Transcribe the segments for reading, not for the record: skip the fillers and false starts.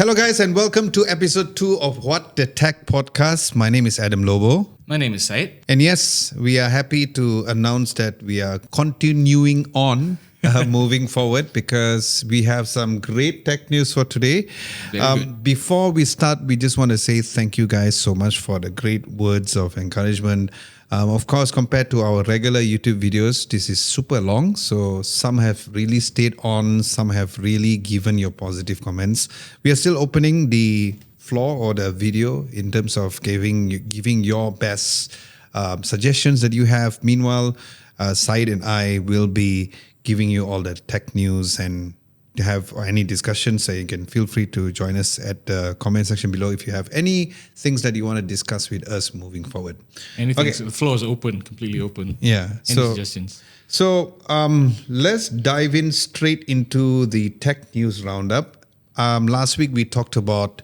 Hello, guys, and welcome to episode 2 of What the Tech podcast. My name is Adam Lobo. My name is Syed. And yes, we are happy to announce that we are continuing on moving forward because we have some great tech news for today. Before we start, we just want to say thank you guys so much for the great words of encouragement. Of course, compared to our regular YouTube videos, this is super long. So some have really stayed on, some have really given your positive comments. We are still opening the floor or the video in terms of giving your best suggestions that you have. Meanwhile, Syed and I will be giving you all the tech news, and to have any discussions, so you can feel free to join us at the comment section below if you have any things that you want to discuss with us moving forward. Anything, okay. So the floor is open, completely open. Yeah. Any suggestions? So let's dive in straight into the tech news roundup. Last week we talked about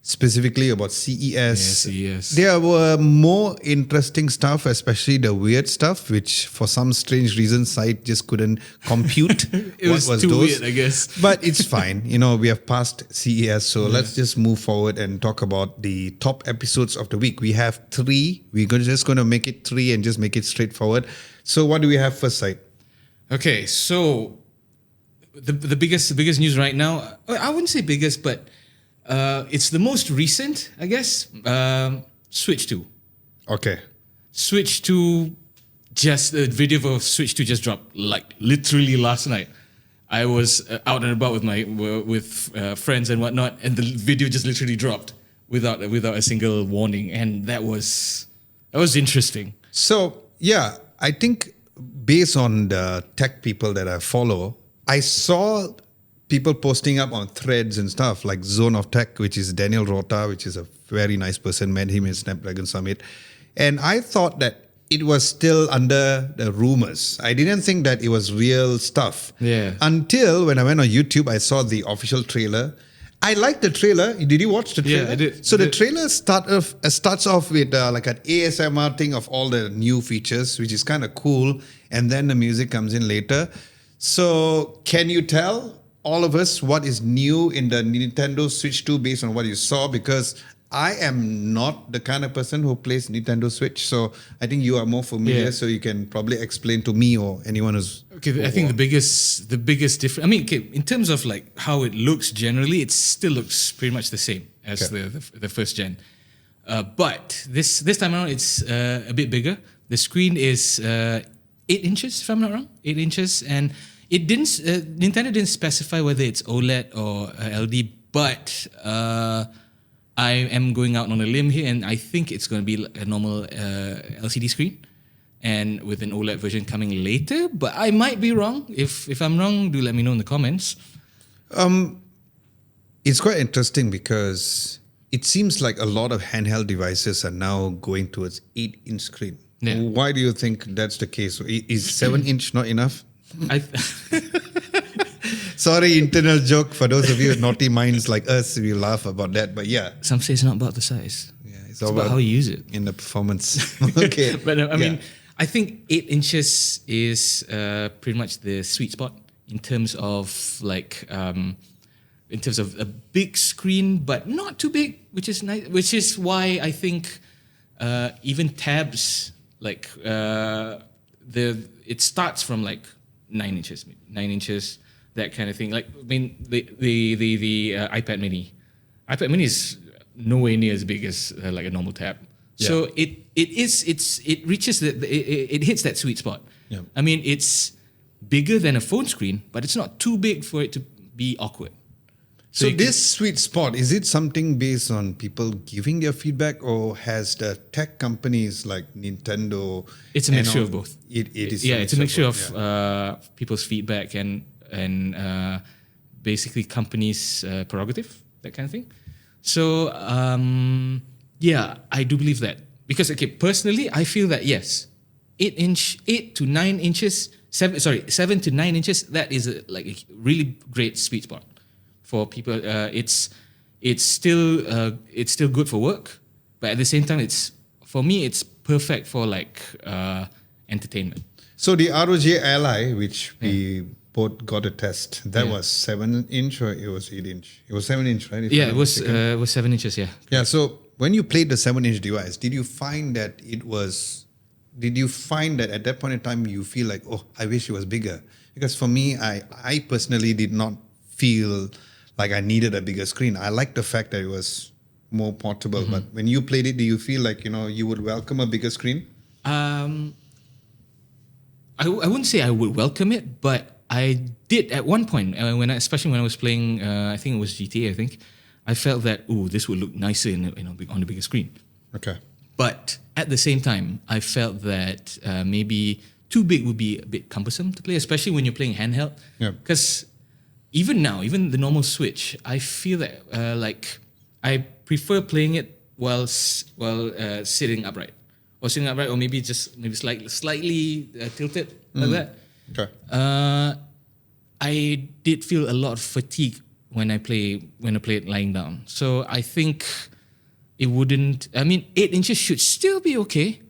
specifically about CES. Yeah, CES. There were more interesting stuff, especially the weird stuff, which for some strange reason, Syed just couldn't compute. It was too weird, I guess. But it's fine. You know, we have passed CES, so let's just move forward and talk about the top episodes of the week. We have 3. We're just going to make it 3 and just make it straightforward. So what do we have first, Syed? Okay, so the biggest news right now, I wouldn't say biggest, but it's the most recent, I guess. Switch 2. Okay. Switch 2, just the video for Switch 2 just dropped like literally last night. I was out and about with friends and whatnot, and the video just literally dropped without a single warning, and that was interesting. So yeah, I think based on the tech people that I follow, I saw people posting up on threads and stuff like Zone of Tech, which is Daniel Rota, which is a very nice person, met him in Snapdragon Summit. And I thought that it was still under the rumors. I didn't think that it was real stuff. Yeah. Until when I went on YouTube, I saw the official trailer. I liked the trailer. Did you watch the trailer? Yeah, I did. So the trailer starts off with like an ASMR thing of all the new features, which is kind of cool. And then the music comes in later. So can you tell all of us what is new in the Nintendo Switch 2 based on what you saw? Because I am not the kind of person who plays Nintendo Switch, so I think you are more familiar, so you can probably explain to me or anyone who's... Okay, I think the biggest difference, I mean, okay, in terms of like how it looks generally, it still looks pretty much the same as the first gen. But this time around, it's a bit bigger. The screen is 8 inches, if I'm not wrong, 8 inches, and it didn't. Nintendo didn't specify whether it's OLED or LD, but I am going out on a limb here, and I think it's going to be a normal LCD screen, and with an OLED version coming later. But I might be wrong. If I'm wrong, do let me know in the comments. It's quite interesting because it seems like a lot of handheld devices are now going towards 8-inch screen. Yeah. Why do you think that's the case? Is 7-inch not enough? Sorry, internal joke for those of you naughty minds like us. We laugh about that, but yeah. Some say it's not about the size. Yeah, it's all about how you use it in the performance. Okay, but I mean, I think 8 inches is pretty much the sweet spot in terms of like in terms of a big screen, but not too big, which is nice. Which is why I think even tabs like it starts from like 9 inches, that kind of thing. Like, I mean, the iPad Mini is nowhere near as big as like a normal tab. Yeah. So it reaches it hits that sweet spot. Yeah. I mean, it's bigger than a phone screen, but it's not too big for it to be awkward. So this sweet spot, is it something based on people giving their feedback, or has the tech companies like Nintendo? It's a mixture of both. It is. Yeah, it's a mixture of people's feedback and basically companies' prerogative, that kind of thing. So yeah, I do believe that because personally, I feel that yes, 7 to 9 inches, that is a really great sweet spot for people. It's still good for work, but at the same time, for me it's perfect for like entertainment. So the ROG Ally, which we both got a test. That was 7-inch or it was 8-inch? It was 7-inch, right? If Yeah, I'm it not was mistaken. 7 inches. Yeah. Yeah. So when you played the 7-inch device, did you find that it was? Did you find that at that point in time you feel like, oh, I wish it was bigger? Because for me, I personally did not feel like I needed a bigger screen. I like the fact that it was more portable. But when you played it, do you feel like you would welcome a bigger screen? I wouldn't say I would welcome it, but I did at one point, especially when I was playing, I think it was GTA, I think, I felt that, this would look nicer on the bigger screen. Okay. But at the same time, I felt that maybe too big would be a bit cumbersome to play, especially when you're playing handheld. Yeah. Because even now, even the normal Switch, I feel that I prefer playing it while sitting upright. Or maybe slightly tilted like that. Okay. I did feel a lot of fatigue when I play it lying down. So I think it wouldn't. I mean, 8 inches should still be okay.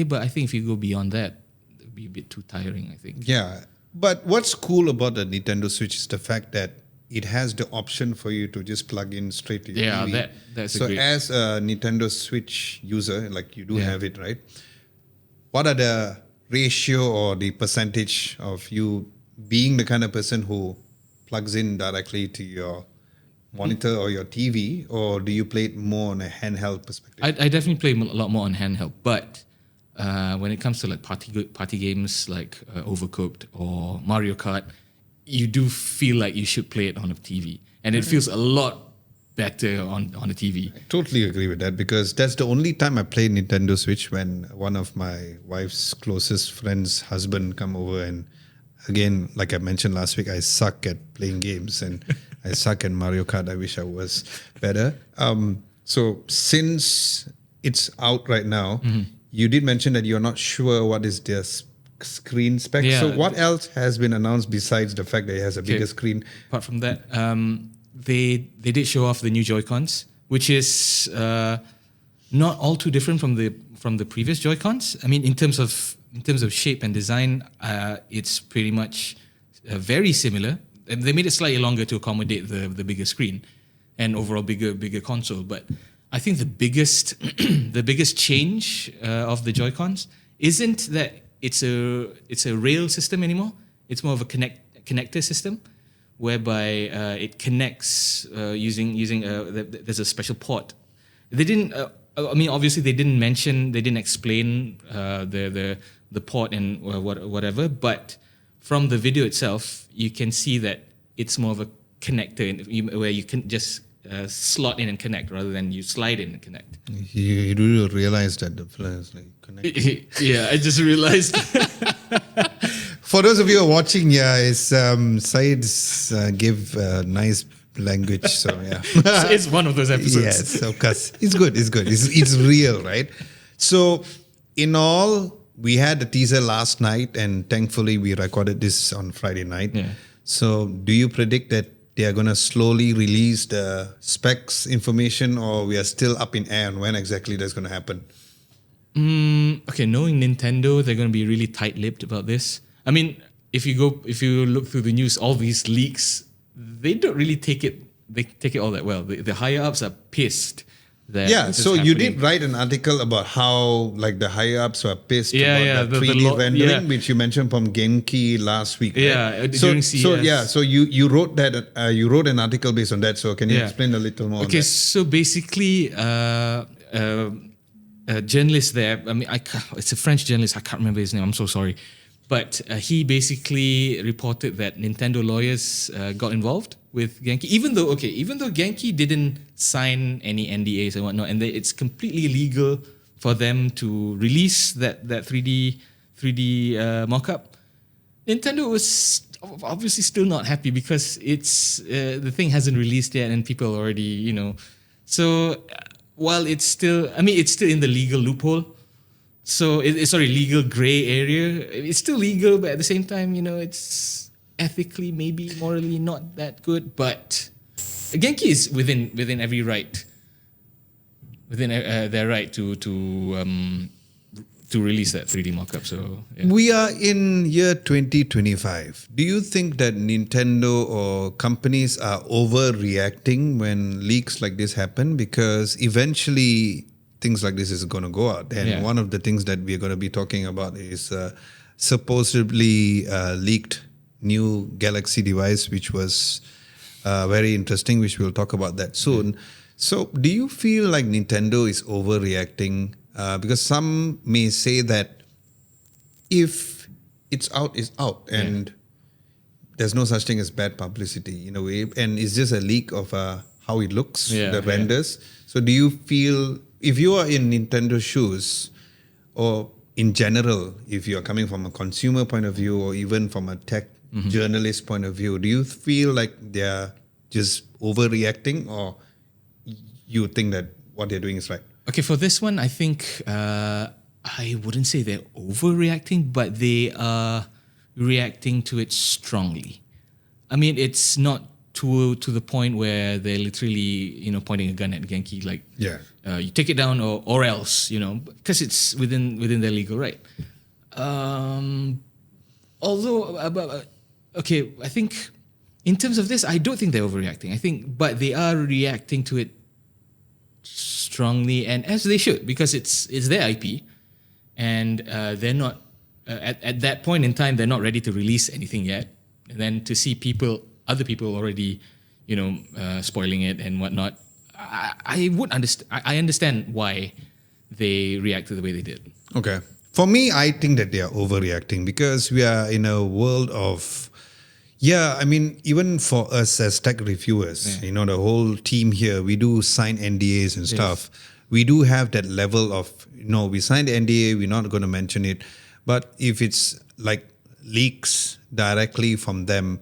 But I think if you go beyond that, it'd be a bit too tiring, I think. Yeah. But what's cool about the Nintendo Switch is the fact that it has the option for you to just plug in straight to your TV. That's so a great. As a Nintendo Switch user, like you do have it, right? What are the ratio or the percentage of you being the kind of person who plugs in directly to your monitor or your TV, or do you play it more on a handheld perspective? I definitely play a lot more on handheld, but when it comes to like party games like Overcooked or Mario Kart, you do feel like you should play it on a TV, and it feels a lot better on a TV. I totally agree with that, because that's the only time I played Nintendo Switch, when one of my wife's closest friends' husband come over, and again, like I mentioned last week, I suck at playing games and I suck at Mario Kart. I wish I was better. So since it's out right now, you did mention that you're not sure what is their screen spec. Yeah. So what else has been announced besides the fact that it has a bigger screen? Apart from that, they did show off the new Joy-Cons, which is not all too different from the previous Joy-Cons. I mean, in terms of shape and design, it's pretty much very similar. And they made it slightly longer to accommodate the bigger screen and overall bigger console. But I think the biggest the biggest change of the Joy-Cons isn't that it's a rail system anymore. It's more of a connector system, whereby it connects using there's a special port. They didn't. Obviously, they didn't explain the port and whatever. But from the video itself, you can see that it's more of a connector where you can just slot in and connect rather than you slide in and connect. You do realize that the fella is like connected. Yeah, I just realized. For those of you who are watching, Said's give nice language, so yeah. So it's one of those episodes. Yes, of course. It's good. It's real, right? So, in all, we had the teaser last night, and thankfully we recorded this on Friday night. Yeah. So, do you predict that they are going to slowly release the specs information, or we are still up in air on when exactly that's going to happen? Okay, knowing Nintendo, they're going to be really tight-lipped about this. I mean, if you look through the news, all these leaks, they don't really take it all that well. The higher ups are pissed that this is so you happening. did write an article about how like the higher ups were pissed Yeah, about the the 3D rendering, yeah. which you mentioned from Genki last week. Yeah, right? during CES. So you wrote that you wrote an article based on that. So can you explain a little more? Okay, on that? so basically, a journalist there. I mean, it's a French journalist. I can't remember his name. I'm so sorry, but he basically reported that Nintendo lawyers got involved with Genki, even though Genki didn't sign any NDAs and whatnot, and it's completely legal for them to release that 3D mock-up. Nintendo was obviously still not happy because it's the thing hasn't released yet, and people already So while it's still in the legal loophole. So it's legal gray area. It's still legal, but at the same time, it's ethically, maybe morally not that good. But Genki is within every right, within their right to to release that 3D mockup. So yeah. We are in year 2025. Do you think that Nintendo or companies are overreacting when leaks like this happen? Because eventually things like this is going to go out. And one of the things that we're going to be talking about is supposedly leaked new Galaxy device, which was very interesting, which we'll talk about that soon. So do you feel like Nintendo is overreacting? Because some may say that if it's out, it's out. And there's no such thing as bad publicity in a way. And it's just a leak of how it looks, the renders. So do you feel, if you are in Nintendo shoes, or in general, if you're coming from a consumer point of view, or even from a tech journalist point of view, do you feel like they're just overreacting, or you think that what they're doing is right? Okay, for this one, I think I wouldn't say they're overreacting, but they are reacting to it strongly. I mean, it's not to the point where they're literally, pointing a gun at Genki, like, you take it down or else, because it's within their legal right. Although, okay, I think in terms of this, I don't think they're overreacting. But they are reacting to it strongly, and as they should, because it's their IP, and they're not at that point in time, they're not ready to release anything yet. And then to see other people already, spoiling it and whatnot, I would understand. I understand why they reacted the way they did. Okay, for me, I think that they are overreacting because we are in a world of. Yeah, I mean, even for us as tech reviewers, the whole team here, we do sign NDAs and stuff. We do have that level of, we signed NDA, we're not going to mention it. But if it's like leaks directly from them,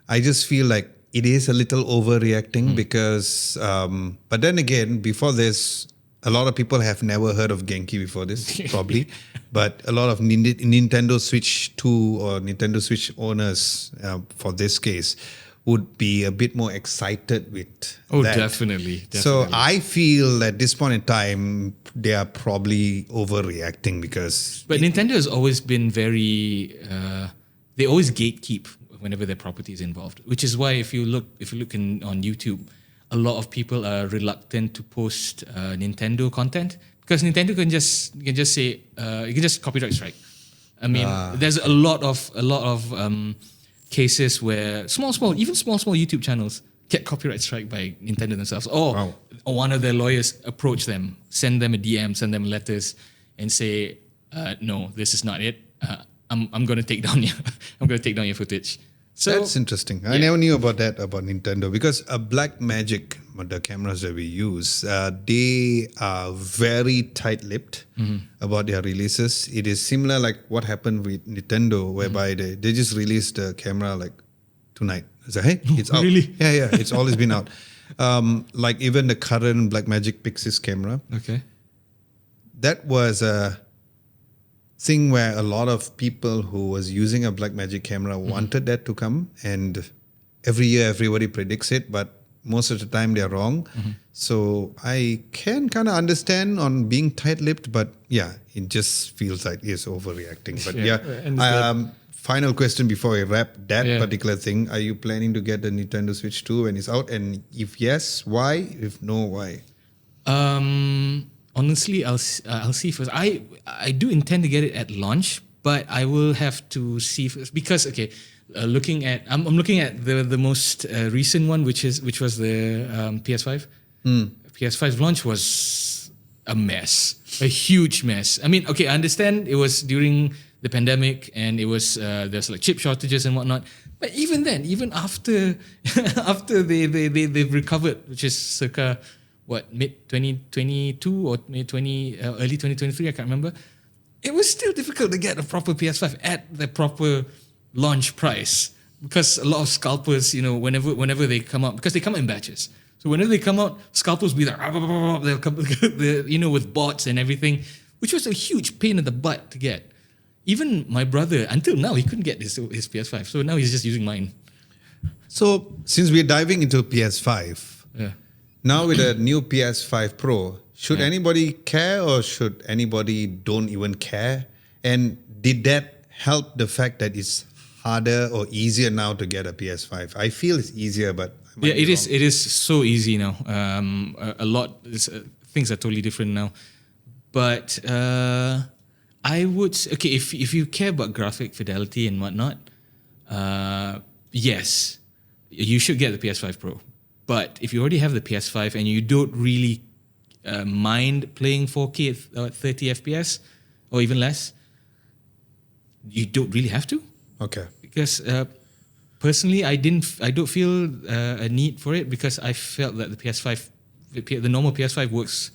I just feel like it is a little overreacting because, but then again, before this, a lot of people have never heard of Genki before this, probably. But a lot of Nintendo Switch 2 or Nintendo Switch owners, for this case, would be a bit more excited with that. Definitely. So I feel at this point in time, they are probably overreacting because... But Nintendo has always been very... they always gatekeep whenever their property is involved, which is why if you look on YouTube, a lot of people are reluctant to post Nintendo content because Nintendo can just say you can just copyright strike. I mean, there's a lot of cases where small YouTube channels get copyright strike by Nintendo themselves, or one of their lawyers approach them, send them a DM, send them letters, and say, no, this is not it. I'm going to take down your footage. So that's interesting. I never knew about that about Nintendo because Blackmagic, the cameras that we use, they are very tight-lipped about their releases. It is similar like what happened with Nintendo, whereby they just released the camera like tonight. It's like, hey, it's out. Really? Yeah, it's always been out. Like even the current Blackmagic Pixis camera. Okay. That was a thing where a lot of people who was using a Blackmagic camera wanted that to come, and every year everybody predicts it, but most of the time they're wrong. So I can kind of understand on being tight-lipped, but yeah, it just feels like it's overreacting. But final question before we wrap that particular thing: are you planning to get the Nintendo Switch 2 when it's out? And if yes, why? If no, why? Honestly, I'll see first. I do intend to get it at launch, but I will have to see first because I'm looking at the most recent one, which was the PS5. PS5 launch was a mess, a huge mess. I mean, I understand it was during the pandemic and it was there's like chip shortages and whatnot. But even then, even after they've recovered, which is circa mid 2022 or early 2023, I can't remember. It was still difficult to get a proper PS5 at the proper launch price because a lot of scalpers, whenever they come out, because they come out in batches. So whenever they come out, scalpers will be like, they'll come, with bots and everything, which was a huge pain in the butt to get. Even my brother, until now, he couldn't get his PS5. So now he's just using mine. So since we're diving into PS5, now with the new PS5 Pro, Should anybody care or should anybody don't even care? And did that help the fact that it's harder or easier now to get a PS5? I feel it's easier, but I might Yeah, be it is. wrong. It is so easy now. A lot. Things are totally different now. But I would okay if you care about graphic fidelity and whatnot, yes, you should get the PS5 Pro. But if you already have the PS5 and you don't really mind playing 4K at 30 FPS or even less, you don't really have to. Okay. Because personally, I don't feel a need for it because I felt that the PS5, the normal PS5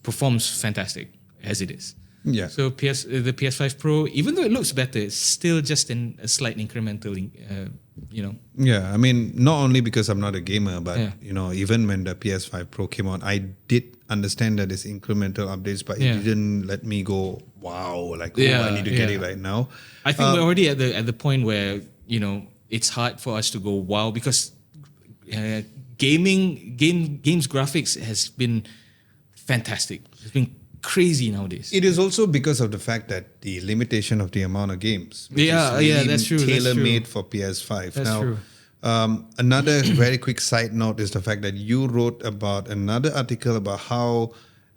performs fantastic as it is. Yeah. So the PS5 Pro, even though it looks better, it's still just in a slight incremental, Yeah, I mean, not only because I'm not a gamer, but Yeah. even when the PS5 Pro came out, I did understand that it's incremental updates, but Yeah. it didn't let me go, wow, like, Yeah, I need to get yeah. it right now. I think we're already at the point where it's hard for us to go wow because games graphics has been fantastic. It's been crazy nowadays. It is also because of the fact that the limitation of the amount of games. Which Yeah, is yeah, really that's true, that's Tailor-made true. for PS5. That's now, true. Another very quick side note is the fact that you wrote about another article about how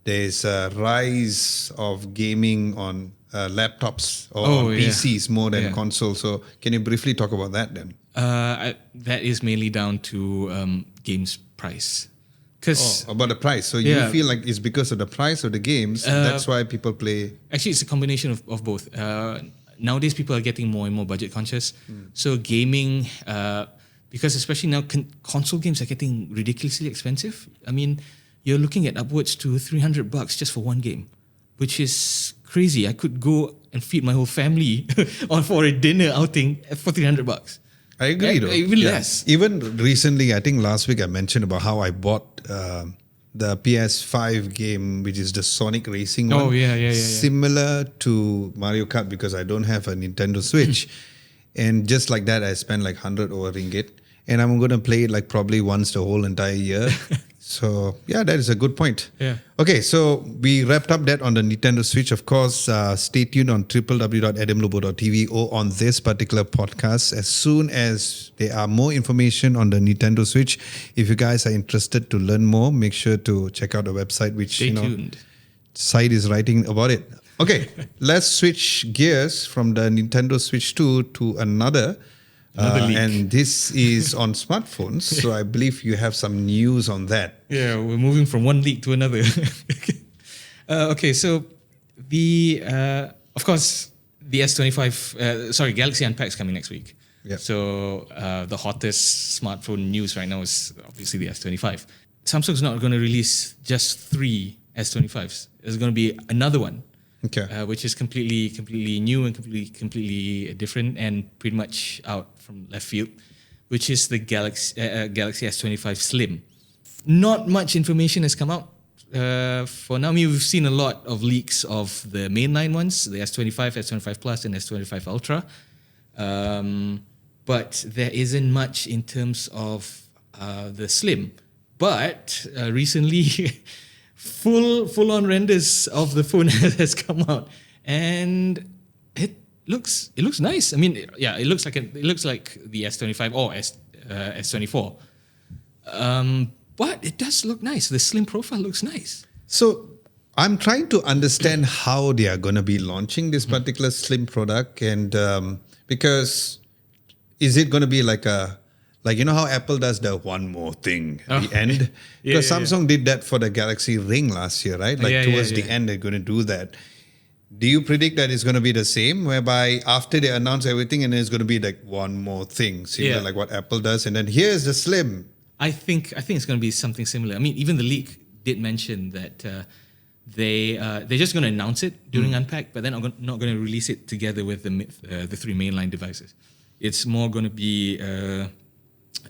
there's a rise of gaming on laptops or on Oh, yeah. PCs more than Yeah. consoles. So can you briefly talk about that then? That is mainly down to games price. Because About the price. So Yeah. you feel like it's because of the price of the games, that's why people play. actually, it's a combination of both. Nowadays, people are getting more and more budget conscious. So gaming, because especially now, console games are getting ridiculously expensive. I mean, you're looking at upwards to $300 just for one game, which is crazy. I could go and feed my whole family for a dinner outing for $300. I agree, though. Even less. Even recently, I think last week I mentioned about how I bought the PS5 game, which is the Sonic Racing one. Oh, yeah. Similar to Mario Kart because I don't have a Nintendo Switch. And just like that, I spent like 100 over ringgit. And I'm going to play it like probably once the whole entire year. So, yeah, that is a good point. Yeah. Okay, so we wrapped up that on the Nintendo Switch. Of course, stay tuned on www.adamlobo.tv or on this particular podcast. As soon as there are more information on the Nintendo Switch, if you guys are interested to learn more, make sure to check out the website, which Stay tuned. site is writing about it. Okay, let's switch gears from the Nintendo Switch 2 to another. Leak. And this is on smartphones. So I believe you have some news on that. Yeah, we're moving from one leak to another. Okay, so of course, the S25, Galaxy Unpacked is coming next week. Yeah. So the hottest smartphone news right now is obviously the S25. Samsung's not going to release just 3 S25s. There's going to be another one. Okay. Which is completely new and completely different and pretty much out from left field, which is the Galaxy S25 Slim. Not much information has come out for now. I mean, we've seen a lot of leaks of the mainline ones, the S25, S25 Plus, and S25 Ultra, but there isn't much in terms of the Slim. But recently. Full on renders of the phone has come out, and it looks nice. I mean, yeah, it looks like the S25 or S24, but it does look nice. The slim profile looks nice. So I'm trying to understand how they are going to be launching this particular slim product, and because is it going to be like how Apple does the one more thing at the end? Because Samsung did that for the Galaxy Ring last year, right? Towards the end, they're going to do that. Do you predict that it's going to be the same, whereby after they announce everything and then it's going to be like one more thing, similar like what Apple does, and then here's the slim? I think it's going to be something similar. I mean, even the leak did mention that they're just going to announce it during Unpacked, but they're not going to release it together with the 3 mainline devices. It's more going to be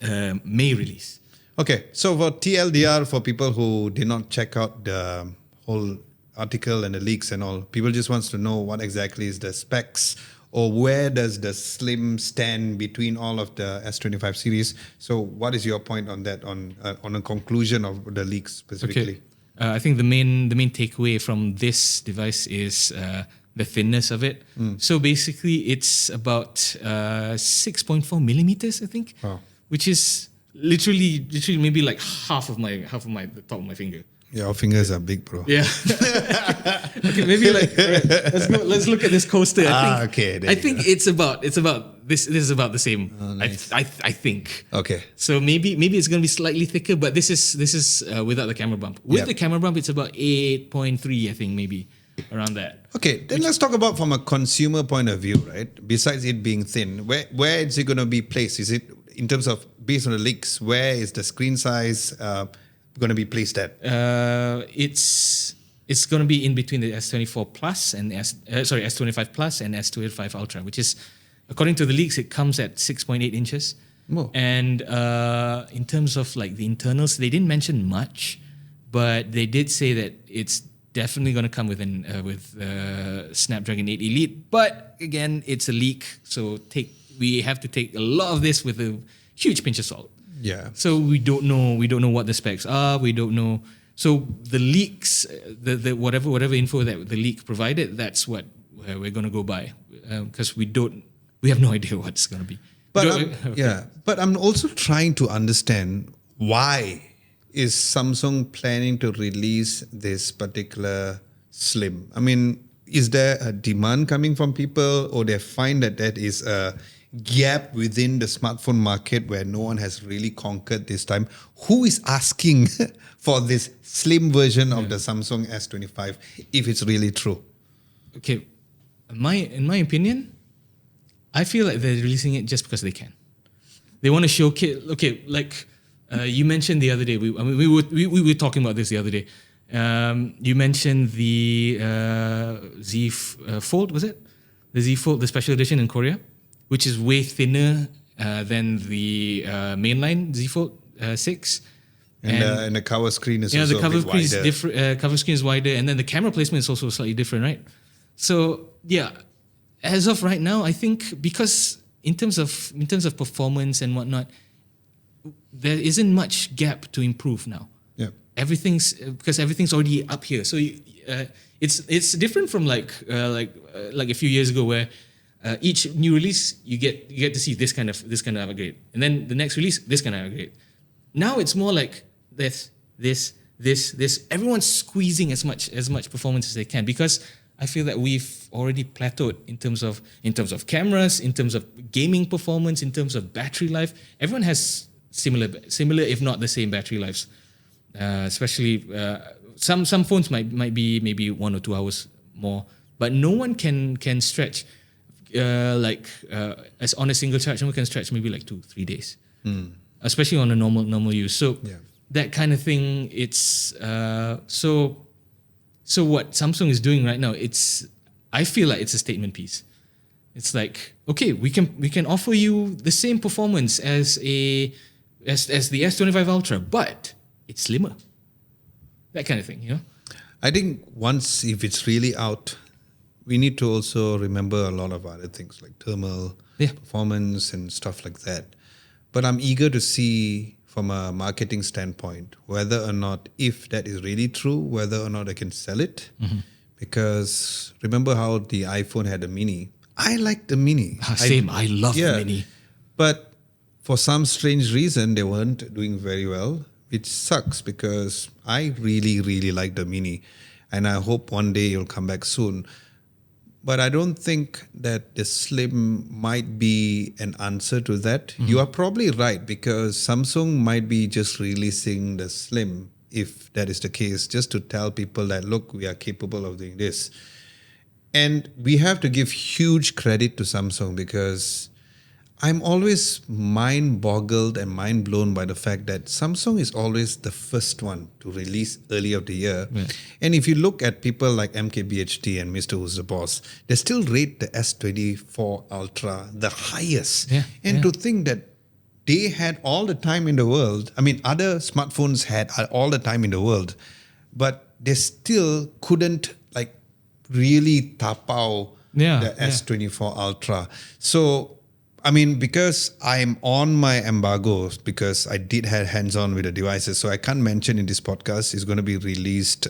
May release. Okay, so for TLDR, for people who did not check out the whole article and the leaks and all, people just wants to know what exactly is the specs or where does the Slim stand between all of the S25 series. So what is your point on that, on a conclusion of the leaks specifically? I think the main takeaway from this device is the thinness of it. So basically, it's about 6.4 millimeters, I think, which is literally maybe like half of my the top of my finger. Your fingers are big, bro. Yeah. Okay, maybe like let's look at this coaster. I think it's about this is about the same. Oh, nice. I think. Okay. So maybe it's going to be slightly thicker, but this is without the camera bump. With the camera bump, it's about 8.3, I think, maybe around that. Okay, then let's talk about from a consumer point of view, right? Besides it being thin, where is it going to be placed? Is it in terms of based on the leaks? Where is the screen size going to be placed at? It's going to be in between the S24 Plus and S25 Plus and S25 Ultra, which is, according to the leaks, it comes at 6.8 inches. Oh. And in terms of like the internals, they didn't mention much, but they did say that it's definitely going to come with Snapdragon 8 Elite. But again, it's a leak, so we have to take a lot of this with a huge pinch of salt. Yeah. So we don't know what the specs are. We don't know. So the leaks, the whatever info that the leak provided, that's what we're going to go by, because we have no idea what it's going to be. But but I'm also trying to understand why is Samsung planning to release this particular Slim? I mean, is there a demand coming from people, or they find that is a gap within the smartphone market where no one has really conquered this time? Who is asking for this slim version of the Samsung S25 if it's really true? Okay, in my opinion, I feel like they're releasing it just because they can. They want to showcase. Okay, like you mentioned the other day. We were talking about this the other day. You mentioned the Z Fold, was it? The Z Fold, the special edition in Korea, which is way thinner than the mainline Z Fold 6. And the cover screen is also the cover a bit screen is wider. different. Cover screen is wider, and then the camera placement is also slightly different, right? So yeah, as of right now, I think because in terms of performance and whatnot, there isn't much gap to improve now. Yeah. Because everything's already up here. So it's different from like a few years ago where each new release you get to see this kind of upgrade, and then the next release this kind of upgrade. Now it's more like this. Everyone's squeezing as much performance as they can, because I feel that we've already plateaued in terms of cameras, in terms of gaming performance, in terms of battery life. Everyone has similar if not the same battery lives. Especially some phones might be maybe 1 or 2 hours more, but no one can stretch as on a single charge. No one can stretch maybe like 2-3 days, especially on a normal use. So that kind of thing. It's so what Samsung is doing right now, I feel like it's a statement piece. It's like, okay, we can offer you the same performance as the S25 Ultra, but it's slimmer. That kind of thing, you know? I think once, if it's really out, we need to also remember a lot of other things like thermal performance and stuff like that. But I'm eager to see from a marketing standpoint whether or not, if that is really true, whether or not I can sell it. Mm-hmm. Because remember how the iPhone had a mini? I like the mini. Same, I love the mini. But for some strange reason, they weren't doing very well, which sucks because I really, really like the mini. And I hope one day it'll come back soon. But I don't think that the Slim might be an answer to that. Mm-hmm. You are probably right, because Samsung might be just releasing the Slim, if that is the case, just to tell people that, look, we are capable of doing this. And we have to give huge credit to Samsung, because I'm always mind-boggled and mind-blown by the fact that Samsung is always the first one to release early of the year. Yeah. And if you look at people like MKBHD and Mr. Who's the Boss, they still rate the S24 Ultra the highest. Yeah. And to think that they had all the time in the world, I mean, other smartphones had all the time in the world, but they still couldn't really tapao the S24 Ultra. So I mean, because I'm on my embargo, because I did have hands-on with the devices, so I can't mention in this podcast. It's going to be released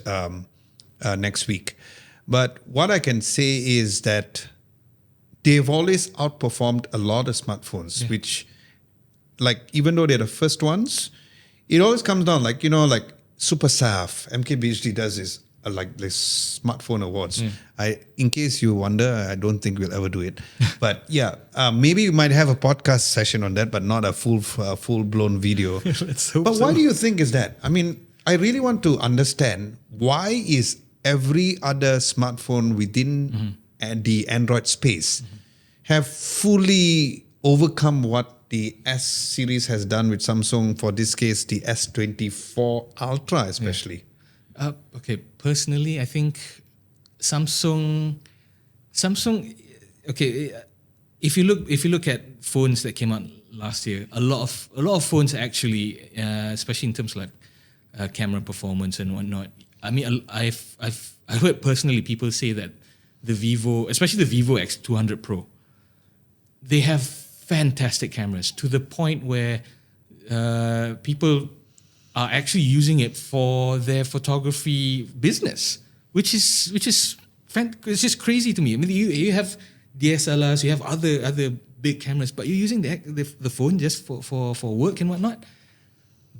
next week. But what I can say is that they've always outperformed a lot of smartphones, which, like, even though they're the first ones, it always comes down, like, like Super SAF, MKBHD does this, like this smartphone awards. In case you wonder, I don't think we'll ever do it. But yeah, maybe we might have a podcast session on that, but not a full-blown video. Let's hope But so. why do you think is that? I mean, I really want to understand, why is every other smartphone within the Android space have fully overcome what the S series has done with Samsung, for this case, the S24 Ultra especially? Okay, personally, I think Samsung. Okay, if you look at phones that came out last year, a lot of phones actually, especially in terms of like camera performance and whatnot. I mean, I've heard personally people say that the Vivo, especially the Vivo X200 Pro, they have fantastic cameras to the point where people are actually using it for their photography business, which is it's just crazy to me. I mean, you have DSLRs, you have other big cameras, but you're using the phone just for work and whatnot.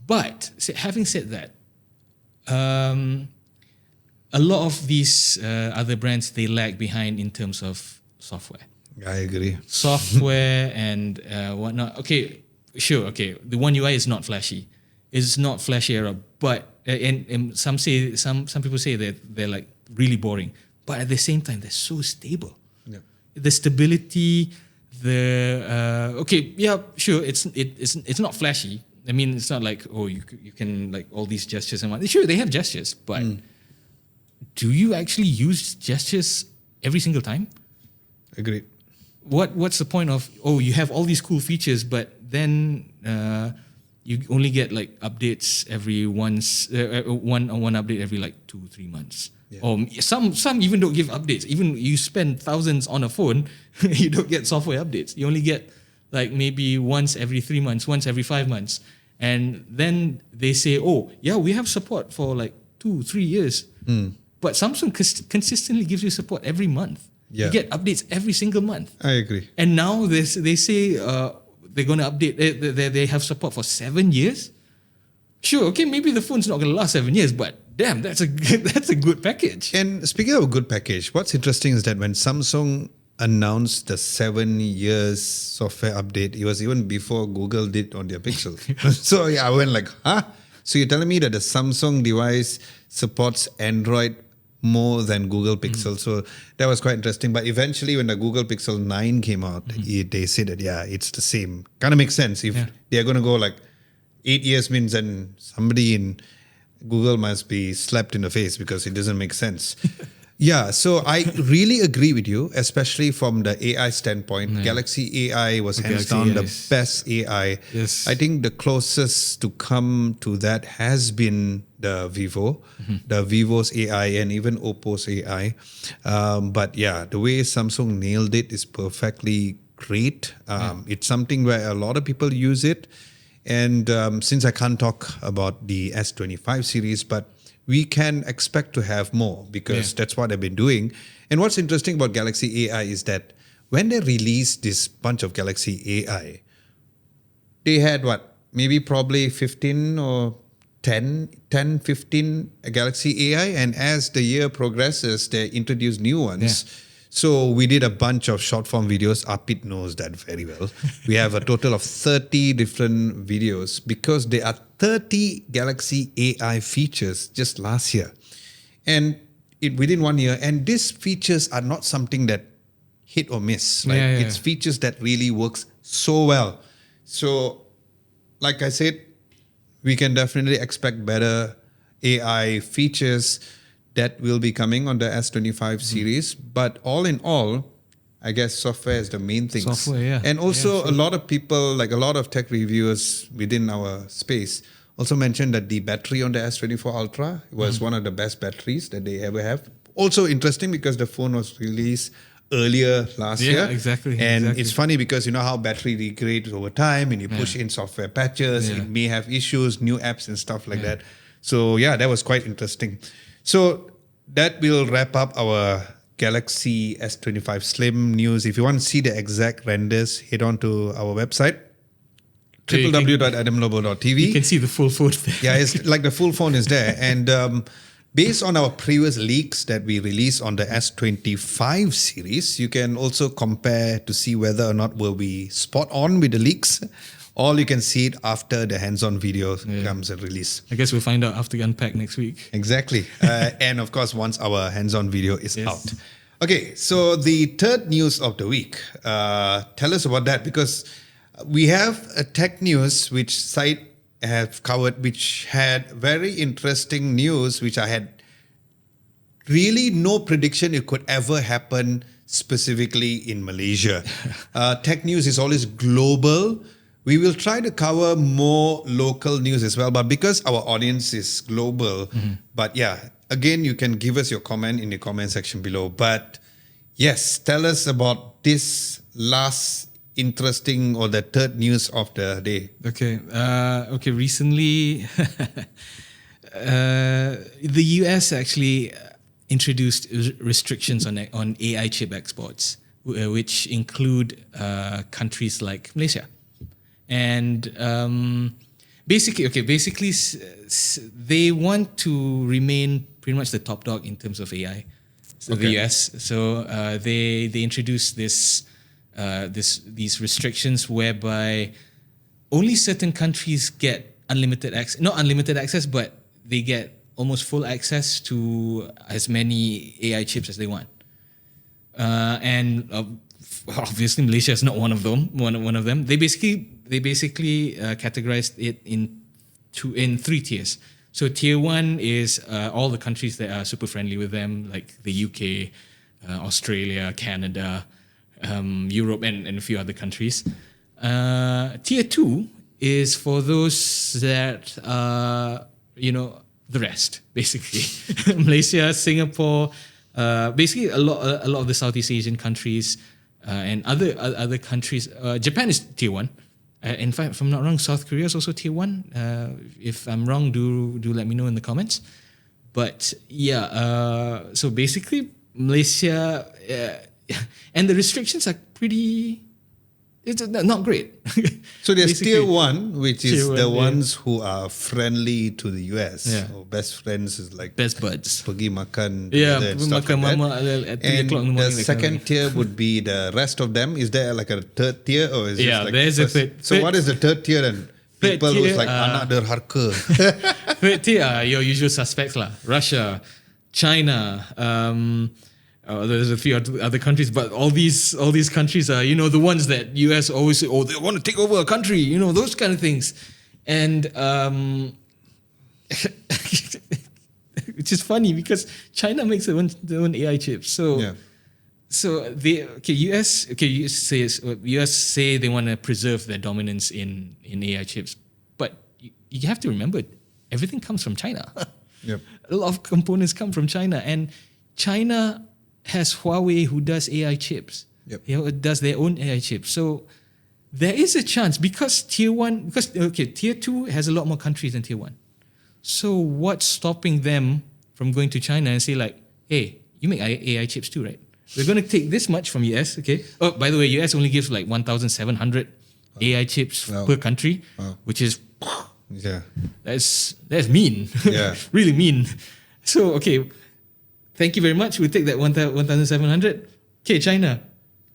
But having said that, a lot of these other brands, they lag behind in terms of software. I agree. Software and whatnot. Okay, sure. Okay, the One UI is not flashy. It's not flashy era, but and some people say that they're like really boring. But at the same time, they're so stable. Yeah. The stability, okay, yeah, sure. It's not flashy. I mean, it's not like, oh, you can like all these gestures and what. Sure, they have gestures, but do you actually use gestures every single time? Agreed. What's the point of, oh, you have all these cool features, but then you only get like updates every one update every like 2-3 months. Yeah. Or some even don't give updates. Even you spend thousands on a phone, you don't get software updates. You only get like maybe once every 3 months, once every 5 months. And then they say, oh, yeah, we have support for like 2-3 years. But Samsung consistently gives you support every month. Yeah. You get updates every single month. I agree. And now they say they're going to update, they have support for 7 years. Sure, okay, maybe the phone's not going to last 7 years, but damn, that's a good package. And speaking of a good package, what's interesting is that when Samsung announced the 7 years software update, it was even before Google did on their Pixel. So yeah, I went like, huh? So you're telling me that the Samsung device supports Android more than Google Pixel. So that was quite interesting. But eventually when the Google Pixel 9 came out, they said that, yeah, it's the same. Kind of makes sense. If they're going to go like 8 years means then somebody in Google must be slapped in the face, because it doesn't make sense. Yeah, so I really agree with you, especially from the AI standpoint. Yeah. Galaxy AI was hands down the best AI. Yes. I think the closest to come to that has been the Vivo, the Vivo's AI and even Oppo's AI. But yeah, the way Samsung nailed it is perfectly great. It's something where a lot of people use it. And since I can't talk about the S25 series, but we can expect to have more, because that's what they've been doing. And what's interesting about Galaxy AI is that when they released this bunch of Galaxy AI, they had maybe probably 15 or 15 Galaxy AI. And as the year progresses, they introduce new ones. Yeah. So we did a bunch of short form videos. Arpit knows that very well. We have a total of 30 different videos, because there are 30 Galaxy AI features just last year. And within 1 year. And these features are not something that hit or miss. It's features that really works so well. So like I said, we can definitely expect better AI features that will be coming on the S25 series. But all in all, I guess software is the main thing. Software, yeah. And also a lot of people, like a lot of tech reviewers within our space, also mentioned that the battery on the S24 Ultra was one of the best batteries that they ever have. Also interesting, because the phone was released earlier last year. Exactly. And exactly. it's funny because you know how battery degrades over time and you push in software patches, it may have issues, new apps and stuff like that. So yeah, that was quite interesting. So that will wrap up our Galaxy S25 Slim news. If you want to see the exact renders, head on to our website, www.adamlobo.tv. You can see the full phone there. Yeah, it's like the full phone is there. And based on our previous leaks that we released on the S25 series, you can also compare to see whether or not were we spot on with the leaks, or you can see it after the hands-on video comes and release. I guess we'll find out after Unpack next week. Exactly. And of course, once our hands-on video is out. Okay, so the third news of the week. Tell us about that, because we have a tech news which site have covered, which had very interesting news, which I had really no prediction it could ever happen specifically in Malaysia. Tech news is always global. We will try to cover more local news as well, but because our audience is global, but yeah, again, you can give us your comment in the comment section below. But yes, tell us about this last interesting or the third news of the day. Okay. Recently, the US actually introduced restrictions on AI chip exports, which include countries like Malaysia. And basically, they want to remain pretty much the top dog in terms of AI. So the US. So they introduced these restrictions whereby only certain countries get unlimited access, not unlimited access, but they get almost full access to as many AI chips as they want. And obviously Malaysia is not one of them. One of them. They basically categorized it in three tiers. So tier one is all the countries that are super friendly with them, like the UK, Australia, Canada, Europe, and a few other countries. Tier two is for those that are, the rest, basically. Malaysia, Singapore, basically a lot of the Southeast Asian countries, and other countries. Japan is tier one. In fact, if I'm not wrong, South Korea is also tier one. If I'm wrong, do let me know in the comments. But yeah, so basically Malaysia, and the restrictions are it's not great. So there's tier one, which is the ones who are friendly to the US. Or best friends is like best buds. Pergi makan. Makan mama at 3 o'clock in the morning. The second tier would be the rest of them. Is there like a third tier, or is it like there's a third? So what is the third tier then? People who's like anak derhaka. Third tier are your usual suspects lah. Russia, China. There's a few other countries, but all these countries are, the ones that US always say, they want to take over a country, those kind of things. And which is funny because China makes their own AI chips. So US say they want to preserve their dominance in AI chips, but you have to remember everything comes from China. A lot of components come from China, and China has Huawei, who does AI chips. Does their own AI chips. So there is a chance because tier two has a lot more countries than tier one. So what's stopping them from going to China and say like, hey, you make AI chips too, right? We're going to take this much from US, okay? Oh, by the way, US only gives like 1,700 AI chips per country, which is that's mean. Really mean. So thank you very much. We'll take that 1,700. Okay, China,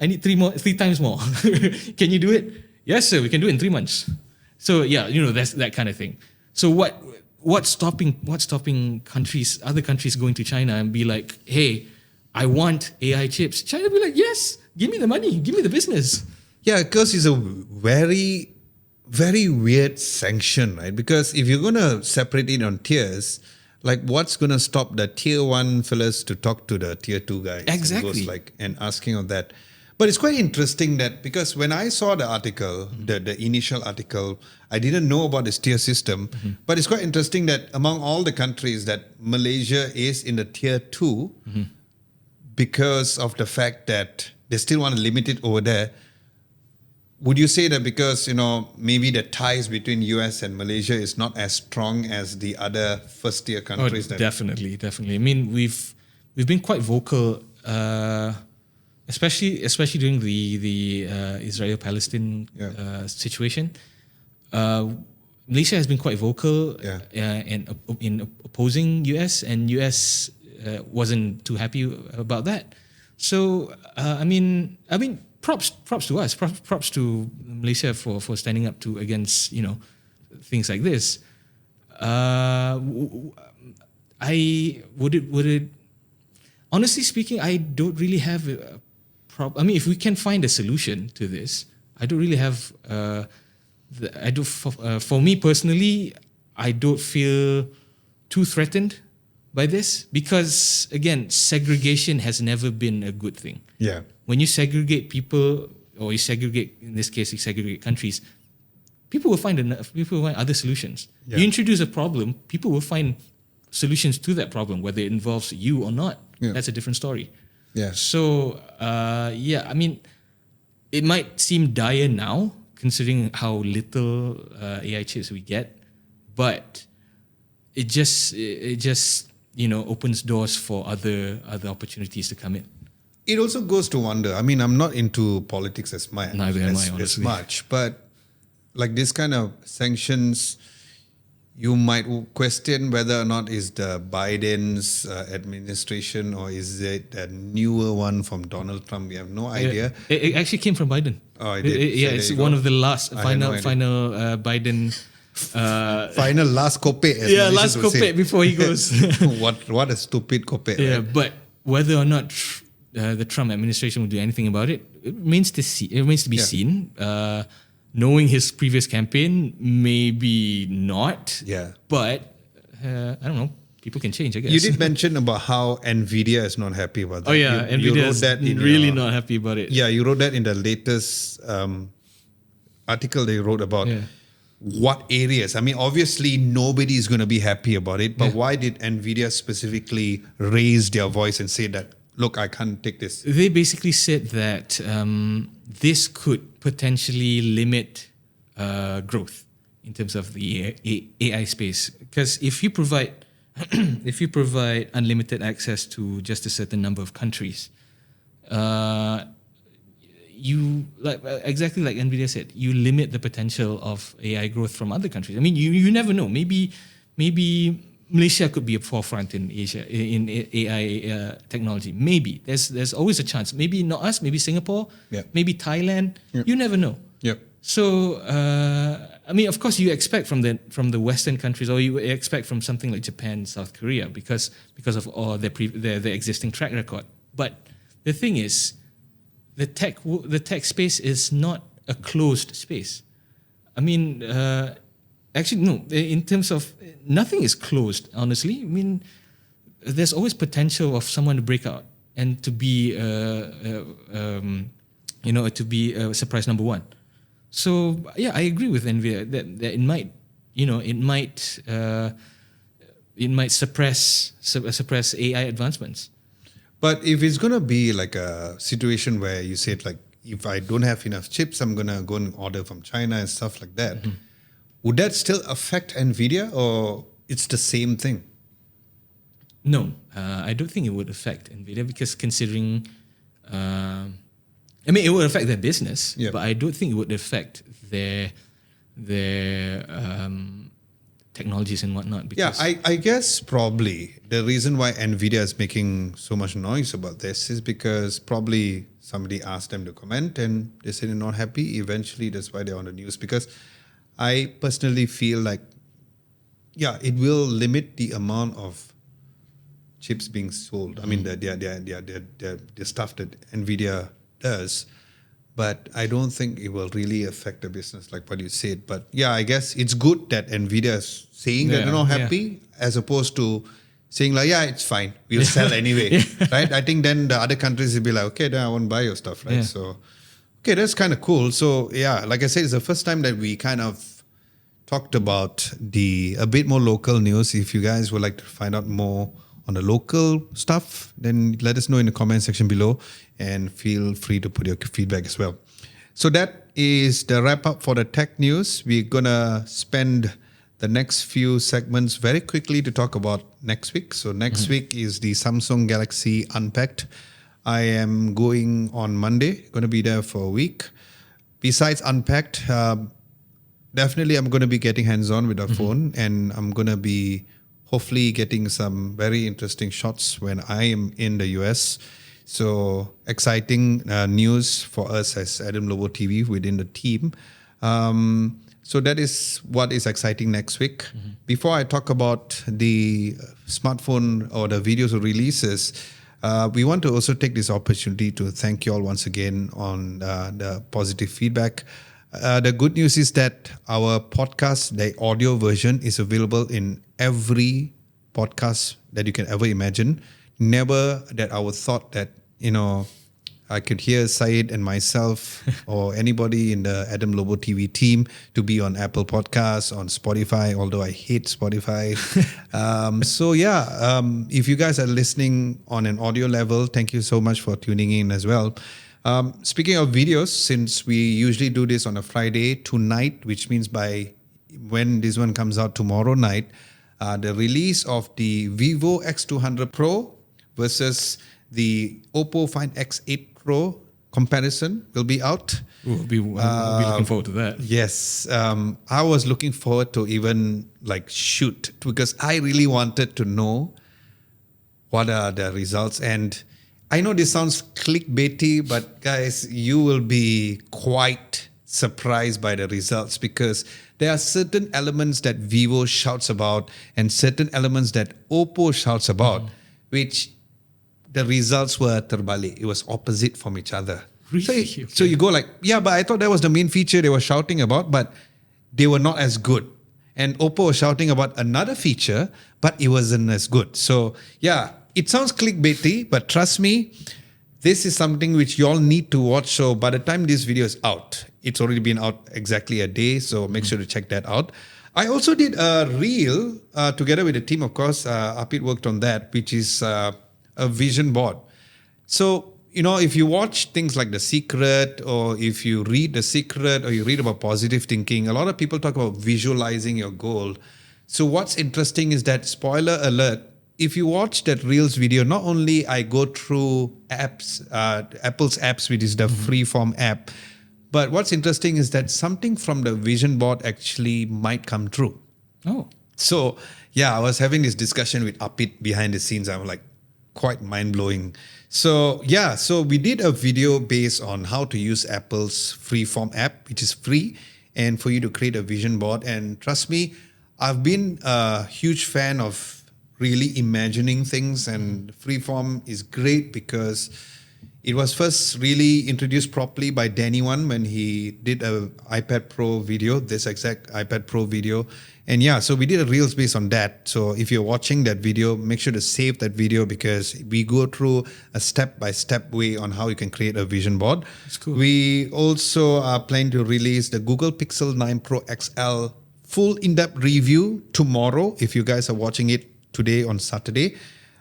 I need three times more. Can you do it? Yes, sir. We can do it in 3 months. So that's that kind of thing. So what's stopping other countries going to China and be like, hey, I want AI chips? China be like, yes, give me the money, give me the business. Yeah, because it's a very, very weird sanction, right? Because if you're going to separate it on tiers, like, what's going to stop the tier one fellas to talk to the tier two guys? Exactly. And asking of that. But it's quite interesting that because when I saw the article, the initial article, I didn't know about this tier system. But it's quite interesting that among all the countries that Malaysia is in the tier two, because of the fact that they still want to limit it over there. Would you say that because, maybe the ties between US and Malaysia is not as strong as the other first tier countries? Definitely. I mean, we've been quite vocal, especially during the Israel-Palestine situation. Malaysia has been quite vocal in opposing US, and US wasn't too happy about that. So I mean, props to us, props to Malaysia for standing up against things like this. Honestly speaking, I don't really have a problem. I mean, if we can find a solution to this, I don't really have. For me personally, I don't feel too threatened by this because, again, segregation has never been a good thing. Yeah. When you segregate people, or you segregate countries, people will find other solutions. Yeah. You introduce a problem, people will find solutions to that problem, whether it involves you or not. Yeah. That's a different story. Yeah. So, I mean, it might seem dire now, considering how little AI chips we get, but it just opens doors for other opportunities to come in. It also goes to wonder. I mean, I'm not into politics as much, Neither am I, honestly. but like this kind of sanctions, you might question whether or not is the Biden's administration or is it a newer one from Donald Trump. We have no idea. It actually came from Biden. Oh, it did. Yeah, So it's there you one go. of the last I had no final Biden. Final last kopek. As Malaysians last would say. kopek before he goes. What a stupid kopek. Yeah, right? but whether or not the Trump administration will do anything about it, it remains to be seen. Knowing his previous campaign, maybe not. Yeah. But I don't know. People can change, I guess. You did mention about how NVIDIA is not happy about that. Oh yeah, you NVIDIA wrote is that in really your- not happy about it. Yeah, you wrote that in the latest article they wrote about what areas. I mean, obviously nobody is going to be happy about it, but why did NVIDIA specifically raise their voice and say that, look, I can't take this? They basically said that this could potentially limit growth in terms of the AI space. Because if you provide unlimited access to just a certain number of countries, you exactly like NVIDIA said, you limit the potential of AI growth from other countries. I mean, you never know. Maybe Malaysia could be a forefront in Asia in AI technology. Maybe there's always a chance. Maybe not us. Maybe Singapore. Maybe Thailand. You never know. Yep. So I mean, of course, you expect from the Western countries, or you expect from something like Japan, South Korea, because of all their existing track record. But the thing is, the tech space is not a closed space. I mean, actually, no. In terms of nothing is closed. Honestly, I mean, there's always potential of someone to break out and to be, surprise number one. So yeah, I agree with NVIDIA that it might suppress AI advancements. But if it's going to be like a situation where you said like, if I don't have enough chips, I'm going to go and order from China and stuff like that. Mm-hmm. Would that still affect NVIDIA or it's the same thing? No, I don't think it would affect NVIDIA because considering, I mean, it would affect their business, but I don't think it would affect their technologies and whatnot. Because I guess probably the reason why NVIDIA is making so much noise about this is because probably somebody asked them to comment and they said they're not happy. Eventually, that's why they're on the news. Because I personally feel like, it will limit the amount of chips being sold. I mean, the stuff that NVIDIA does. But I don't think it will really affect the business like what you said. But I guess it's good that NVIDIA is saying that they're not happy as opposed to saying like, it's fine. We'll sell anyway, right? I think then the other countries will be like, okay, then I won't buy your stuff, right? So, okay, that's kind of cool. So, like I said, it's the first time that we kind of talked about a bit more local news. If you guys would like to find out more on the local stuff, then let us know in the comment section below and feel free to put your feedback as well. So that is the wrap up for the tech news. We're gonna spend the next few segments very quickly to talk about next week. So next week is the Samsung Galaxy Unpacked. I am going on Monday, going to be there for a week. Besides Unpacked, definitely I'm going to be getting hands-on with the phone, and I'm going to be hopefully getting some very interesting shots when I am in the US. So exciting news for us as Adam Lobo TV within the team. So that is what is exciting next week. Before I talk about the smartphone or the videos or releases, we want to also take this opportunity to thank you all once again on the positive feedback. The good news is that our podcast, the audio version, is available in every podcast that you can ever imagine. Never that I would thought that, I could hear Syed and myself or anybody in the Adam Lobo TV team to be on Apple Podcasts, on Spotify, although I hate Spotify. If you guys are listening on an audio level, thank you so much for tuning in as well. Speaking of videos, since we usually do this on a Friday tonight, which means by when this one comes out tomorrow night, the release of the Vivo X200 Pro versus the Oppo Find X8 Pro comparison will be out. We'll be looking forward to that. Yes. I was looking forward to even shoot, because I really wanted to know what are the results. And I know this sounds clickbaity, but guys, you will be quite surprised by the results, because there are certain elements that Vivo shouts about and certain elements that Oppo shouts about, which the results were terbalik. It was opposite from each other. Really? So you go but I thought that was the main feature they were shouting about, but they were not as good. And Oppo was shouting about another feature, but it wasn't as good. So it sounds clickbaity, but trust me, this is something which you all need to watch. So by the time this video is out, it's already been out exactly a day. So make sure to check that out. I also did a reel together with the team, of course. Apit worked on that, which is a vision board. So, if you watch things like The Secret, or if you read The Secret, or you read about positive thinking, a lot of people talk about visualizing your goal. So what's interesting is that, spoiler alert, if you watch that Reels video, not only I go through apps, Apple's apps, which is the Freeform app, but what's interesting is that something from the vision board actually might come true. Oh. So, I was having this discussion with Apit behind the scenes. I'm quite mind-blowing. So we did a video based on how to use Apple's Freeform app, which is free, and for you to create a vision board. And trust me, I've been a huge fan of really imagining things, and Freeform is great because it was first really introduced properly by Danny One when he did a iPad Pro video, this exact iPad Pro video. And so we did a Reels based on that. So if you're watching that video, make sure to save that video, because we go through a step-by-step way on how you can create a vision board. That's cool. We also are planning to release the Google Pixel 9 Pro XL full in-depth review tomorrow, if you guys are watching it today on Saturday.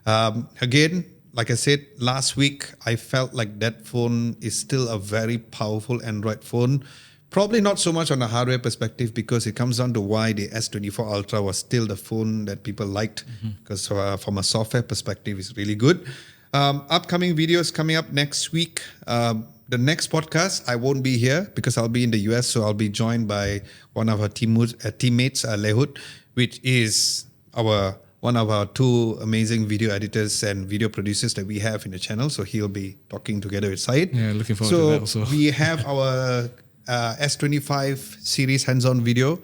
Again, like I said, last week, I felt like that phone is still a very powerful Android phone. Probably not so much on a hardware perspective, because it comes down to why the S24 Ultra was still the phone that people liked, because from a software perspective, it's really good. Upcoming videos coming up next week. The next podcast, I won't be here because I'll be in the US, so I'll be joined by one of our teammates, Lehut, which is one of our two amazing video editors and video producers that we have in the channel. So he'll be talking together with Syed. Yeah, looking forward to that also. We have our S25 series hands-on video.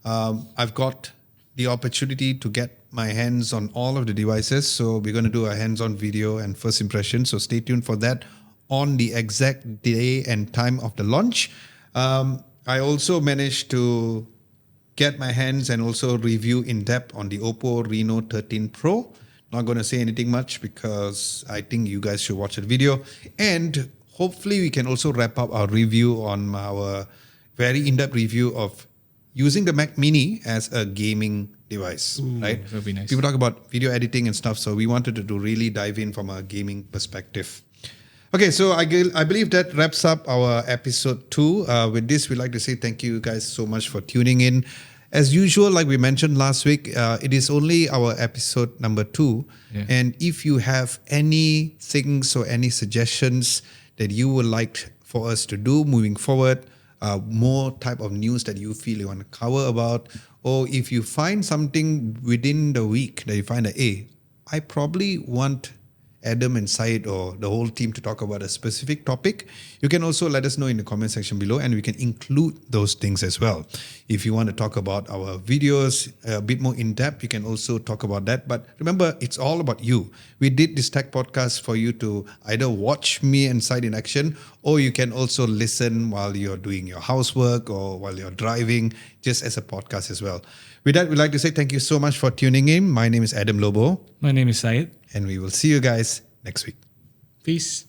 I've got the opportunity to get my hands on all of the devices. So we're going to do a hands-on video and first impression. So stay tuned for that on the exact day and time of the launch. I also managed to get my hands and also review in depth on the Oppo Reno 13 Pro. Not going to say anything much because I think you guys should watch the video. And hopefully we can also wrap up our review on our very in-depth review of using the Mac Mini as a gaming device, right? That would be nice. People talk about video editing and stuff, so we wanted to really dive in from a gaming perspective. Okay, so I believe that wraps up our episode 2. With this, we'd like to say thank you guys so much for tuning in. As usual, like we mentioned last week, it is only our episode number 2. Yeah. And if you have any things or any suggestions that you would like for us to do moving forward, more type of news that you feel you want to cover about, or if you find something within the week that you find that, hey, I probably want Adam and Syed or the whole team to talk about a specific topic, you can also let us know in the comment section below, and we can include those things as well. If you want to talk about our videos a bit more in depth, you can also talk about that. But remember, it's all about you. We did this tech podcast for you to either watch me and Syed in action, or you can also listen while you're doing your housework or while you're driving, just as a podcast as well. With that, we'd like to say thank you so much for tuning in. My name is Adam Lobo. My name is Syed. And we will see you guys next week. Peace.